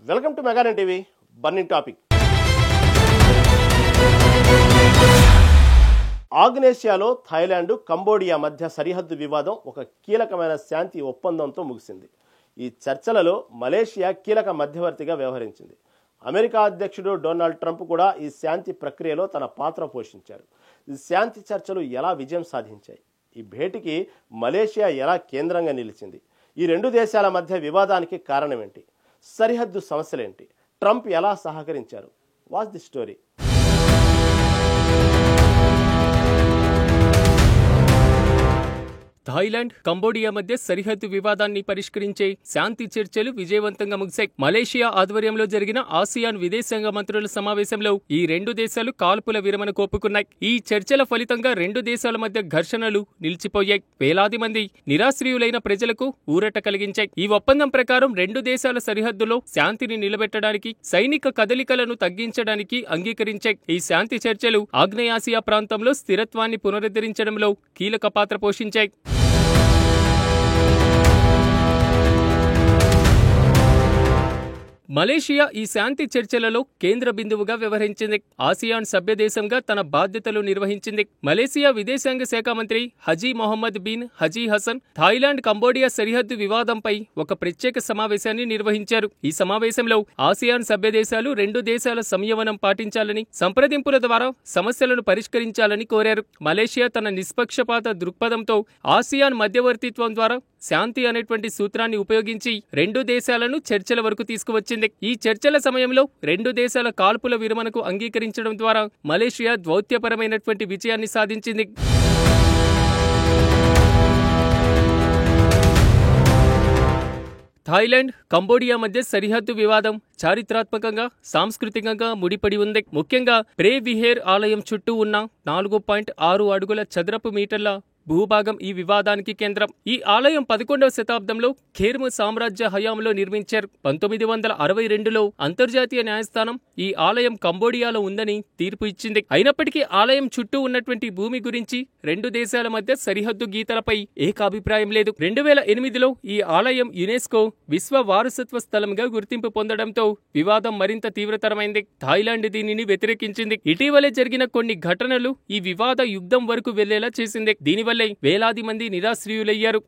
Welcome to Meganan TV burning topic. ఆగ్నేసియాలో Thailand, Cambodia మధ్య సరిహద్దు వివాదం ఒక కీలకమైన శాంతి ఒప్పందంతో ముగిసింది. ఈ చర్చలలో మలేషియా కీలక మధ్యవర్తిగా వ్యవహరించింది. అమెరికా అధ్యక్షుడు డొనాల్డ్ ట్రంప్ కూడా ఈ శాంతి ప్రక్రియలో తన పాత్ర పోషించారు. ఈ శాంతి చర్చలు ఎలా విజయం సాధించాయి? ఈ భేటీకి మలేషియా ఎలా కేంద్రంగా నిలిచింది? ఈ రెండు దేశాల మధ్య వివాదానికి కారణమేంటి? సరిహద్దు సమస్యలేంటి? ట్రంప్ ఎలా సహకరించారు? Watch the story. Thailand, Cambodia మధ్య సరిహద్దు వివాదాన్ని పరిష్కరించే శాంతి చర్చలు విజయవంతంగా ముగిశాయి. మలేషియా ఆధ్వర్యంలో జరిగిన ఆసియాన్ విదేశాంగ మంత్రుల సమావేశంలో ఈ రెండు దేశాలు కాల్పుల విరమణకు ఒప్పుకున్నాయి. ఈ చర్చల ఫలితంగా రెండు దేశాల మధ్య ఘర్షణలు నిలిచిపోయాయి. వేలాది మంది నిరాశ్రయులైన ప్రజలకు ఊరట కలిగించాయి. ఈ ఒప్పందం ప్రకారం రెండు దేశాల సరిహద్దులో శాంతిని నిలబెట్టడానికి, సైనిక కదలికలను తగ్గించడానికి అంగీకరించాయి. ఈ శాంతి చర్చలు ఆగ్నేయాసియా ప్రాంతంలో స్థిరత్వాన్ని పునరుద్ధరించడంలో కీలక పాత్ర పోషించాయి. మలేషియా ఈ శాంతి చర్చలలో కేంద్ర బిందువుగా వ్యవహరించింది. ఆసియాన్ సభ్యదేశంగా తన బాధ్యతలు నిర్వహించింది. మలేషియా విదేశాంగ శాఖ మంత్రి Haji Mohamad bin Haji Hasan Thailand, Cambodia సరిహద్దు వివాదంపై ఒక ప్రత్యేక సమావేశాన్ని నిర్వహించారు. ఈ సమావేశంలో ఆసియాన్ సభ్యదేశాలు రెండు దేశాల సంయమనం పాటించాలని, సంప్రదింపుల ద్వారా సమస్యలను పరిష్కరించాలని కోరారు. మలేషియా తన నిష్పక్షపాత దృక్పథంతో ఆసియాన్ మధ్యవర్తిత్వం ద్వారా శాంతి అనేటువంటి సూత్రాన్ని ఉపయోగించి రెండు దేశాలను చర్చల వరకు తీసుకువచ్చింది. ఈ చర్చల సమయంలో రెండు దేశాల కాల్పుల విరమణకు అంగీకరించడం ద్వారా మలేషియా దౌత్యపరమైనటువంటి విజయాన్ని సాధించింది. థాయిలాండ్, కంబోడియా మధ్య సరిహద్దు వివాదం చారిత్రాత్మకంగా, సాంస్కృతికంగా ముడిపడి ఉంది. ముఖ్యంగా ప్రే విహేర్ ఆలయం చుట్టూ ఉన్న 4.6 అడుగుల చదరపు మీటర్ల భూభాగం ఈ వివాదానికి కేంద్రం. ఈ ఆలయం 11వ శతాబ్దంలో ఖేర్మ్ సామ్రాజ్య హయాంలో నిర్మించారు. 1962లో అంతర్జాతీయ న్యాయస్థానం ఈ ఆలయం కంబోడియాలో ఉందని తీర్పు ఇచ్చింది. అయినప్పటికీ ఆలయం చుట్టూ ఉన్నటువంటి భూమి గురించి రెండు దేశాల మధ్య సరిహద్దు గీతలపై ఏకాభిప్రాయం లేదు. 2008లో ఈ ఆలయం యునెస్కో విశ్వ వారసత్వ స్థలంగా గుర్తింపు పొందడంతో వివాదం మరింత తీవ్రతరమైంది. థాయిలాండ్ దీనిని వ్యతిరేకించింది. ఇటీవలే జరిగిన కొన్ని ఘటనలు ఈ వివాద యుద్ధం వరకు వెళ్లేలా చేసింది. దీనివల్ల వేలాది మంది నిరాశ్రయులయ్యారు.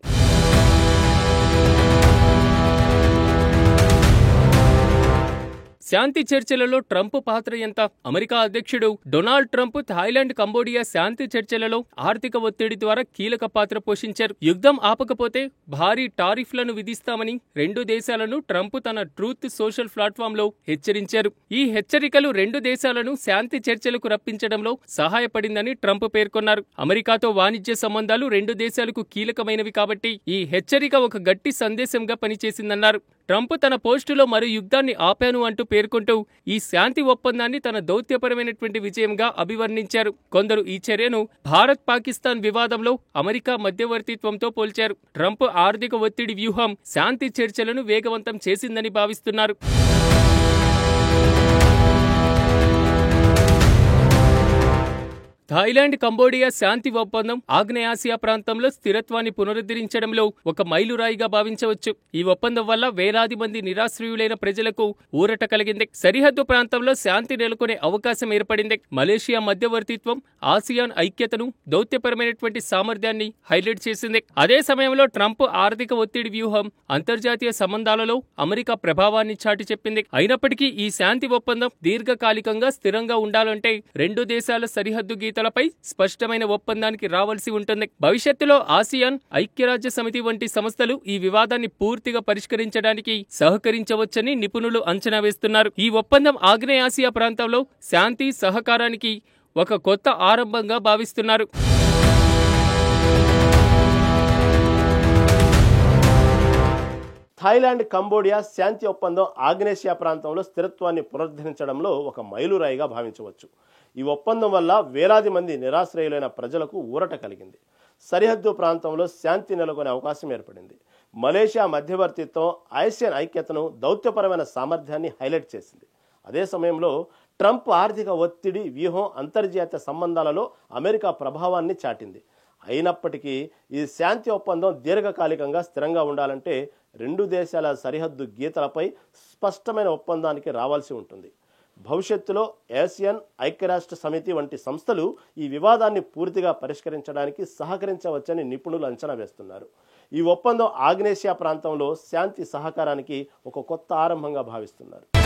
శాంతి చర్చలలో ట్రంప్ పాత్ర ఎంత? అమెరికా అధ్యక్షుడు డొనాల్డ్ ట్రంప్ థాయిలాండ్, కంబోడియా శాంతి చర్చలలో ఆర్థిక ఒత్తిడి ద్వారా కీలక పాత్ర పోషించారు. యుద్ధం ఆపకపోతే భారీ టారిఫ్లను విధిస్తామని రెండు దేశాలను ట్రంప్ తన ట్రూత్ సోషల్ ప్లాట్ఫామ్లో హెచ్చరించారు. ఈ హెచ్చరికలు రెండు దేశాలను శాంతి చర్చలకు రప్పించడంలో సహాయపడిందని ట్రంప్ పేర్కొన్నారు. అమెరికాతో వాణిజ్య సంబంధాలు రెండు దేశాలకు కీలకమైనవి కాబట్టి ఈ హెచ్చరిక ఒక గట్టి సందేశంగా పనిచేసిందన్నారు. ట్రంప్ తన పోస్టులో మరో యుద్ధాన్ని ఆపాను అంటూ పేర్కొంటూ ఈ శాంతి ఒప్పందాన్ని తన దౌత్యపరమైనటువంటి విజయంగా అభివర్ణించారు. కొందరు ఈ చర్యను భారత్, పాకిస్తాన్ వివాదంలో అమెరికా మధ్యవర్తిత్వంతో పోల్చారు. ట్రంప్ ఆర్థిక ఒత్తిడి వ్యూహం శాంతి చర్చలను వేగవంతం చేసిందని భావిస్తున్నారు. థాయిలాండ్, కంబోడియా శాంతి ఒప్పందం ఆగ్నేయాసియా ప్రాంతంలో స్థిరత్వాన్ని పునరుద్ధరించడంలో ఒక మైలురాయిగా భావించవచ్చు. ఈ ఒప్పందం వల్ల వేలాది మంది నిరాశ్రయులైన ప్రజలకు ఊరట కలిగింది. సరిహద్దు ప్రాంతంలో శాంతి నెలకొనే అవకాశం ఏర్పడింది. మలేషియా మధ్యవర్తిత్వం ఆసియాన్ ఐక్యతను, దౌత్యపరమైనటువంటి సామర్థ్యాన్ని హైలైట్ చేసింది. అదే సమయంలో ట్రంప్ ఆర్థిక ఒత్తిడి వ్యూహం అంతర్జాతీయ సంబంధాలలో అమెరికా ప్రభావాన్ని చాటి చెప్పింది. అయినప్పటికీ ఈ శాంతి ఒప్పందం దీర్ఘకాలికంగా స్థిరంగా ఉండాలంటే రెండు దేశాల సరిహద్దు గీత పై స్పష్టమైన ఒప్పందానికి రావాల్సి ఉంటుంది. భవిష్యత్తులో ఆసియాన్, ఐక్యరాజ్య సమితి వంటి సంస్థలు ఈ వివాదాన్ని పూర్తిగా పరిష్కరించడానికి సహకరించవచ్చని నిపుణులు అంచనా వేస్తున్నారు. ఈ ఒప్పందం ఆగ్నేయాసియా ప్రాంతంలో శాంతి, సహకారానికి ఒక కొత్త ఆరంభంగా భావిస్తున్నారు. థాయిలాండ్, కంబోడియా శాంతి ఒప్పందం ఆగ్నేసియా ప్రాంతంలో స్థిరత్వాన్ని పునరుద్ధరించడంలో ఒక మైలురాయిగా భావించవచ్చు. ఈ ఒప్పందం వల్ల వేలాది మంది నిరాశ్రయులైన ప్రజలకు ఊరట కలిగింది. సరిహద్దు ప్రాంతంలో శాంతి నెలకొనే అవకాశం ఏర్పడింది. మలేషియా మధ్యవర్తిత్వం ఆసియాన్ ఐక్యతను, దౌత్యపరమైన సామర్థ్యాన్ని హైలైట్ చేసింది. అదే సమయంలో ట్రంప్ ఆర్థిక ఒత్తిడి వ్యూహం అంతర్జాతీయ సంబంధాలలో అమెరికా ప్రభావాన్ని చాటింది. అయినప్పటికీ ఈ శాంతి ఒప్పందం దీర్ఘకాలికంగా స్థిరంగా ఉండాలంటే రెండు దేశాల సరిహద్దు గీతలపై స్పష్టమైన ఒప్పందానికి రావాల్సి ఉంటుంది. భవిష్యత్తులో ఆసియాన్, ఐక్యరాష్ట్ర సమితి వంటి సంస్థలు ఈ వివాదాన్ని పూర్తిగా పరిష్కరించడానికి సహకరించవచ్చని నిపుణులు అంచనా వేస్తున్నారు. ఈ ఒప్పందం ఆగ్నేసియా ప్రాంతంలో శాంతి సహకారానికి ఒక కొత్త ఆరంభంగా భావిస్తున్నారు.